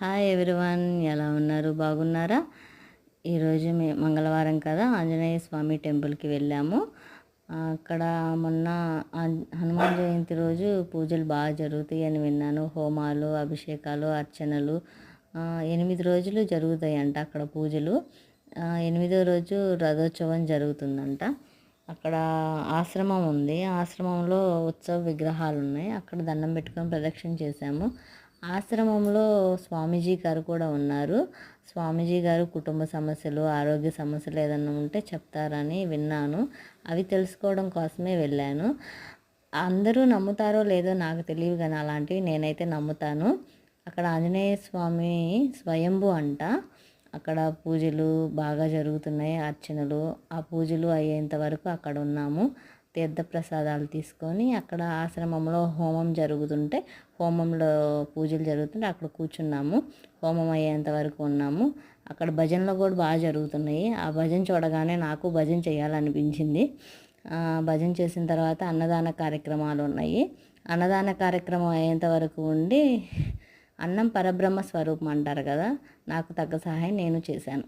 Hi everyone, ఎలా ఉన్నారు? బాగున్నారా? ఈరోజు మంగళవారం కదా, ఆంజనేయ స్వామి టెంపుల్కి వెళ్ళాము. అక్కడ మొన్న హనుమాన్ జయంతి రోజు పూజలు బాగా జరుగుతాయి అని విన్నాను. హోమాలు, అభిషేకాలు, అర్చనలు 8 రోజులు జరుగుతాయంట అక్కడ పూజలు. 8వ రోజు రథోత్సవం జరుగుతుందంట. అక్కడ ఆశ్రమం ఉంది. ఆశ్రమంలో ఉత్సవ విగ్రహాలు ఉన్నాయి. అక్కడ దండం పెట్టుకొని ప్రదక్షిణ చేశాము. ఆశ్రమంలో స్వామీజీ గారు కూడా ఉన్నారు. స్వామీజీ గారు కుటుంబ సమస్యలు, ఆరోగ్య సమస్యలు ఏదన్నా ఉంటే చెప్తారని విన్నాను. అవి తెలుసుకోవడం కోసమే వెళ్ళాను. అందరూ నమ్ముతారో లేదో నాకు తెలియదు, కానీ అలాంటివి నేనైతే నమ్ముతాను. అక్కడ ఆంజనేయ స్వామి స్వయంభూ అంట. అక్కడ పూజలు బాగా జరుగుతున్నాయి, అర్చనలు. ఆ పూజలు అయ్యేంత వరకు అక్కడ ఉన్నాము. తీర్థప్రసాదాలు తీసుకొని అక్కడ ఆశ్రమంలో హోమం జరుగుతుంటే, హోమంలో పూజలు జరుగుతుంటే అక్కడ కూర్చున్నాము. హోమం అయ్యేంత వరకు ఉన్నాము. అక్కడ భజనలు కూడా బాగా జరుగుతున్నాయి. ఆ భజన చూడగానే నాకు భజన చేయాలనిపించింది. భజన చేసిన తర్వాత అన్నదాన కార్యక్రమాలు ఉన్నాయి. అన్నదాన కార్యక్రమం అయ్యేంత వరకు ఉండి, అన్నం పరబ్రహ్మ స్వరూపం అంటారు కదా, నాకు తగ్గ సహాయం నేను చేశాను.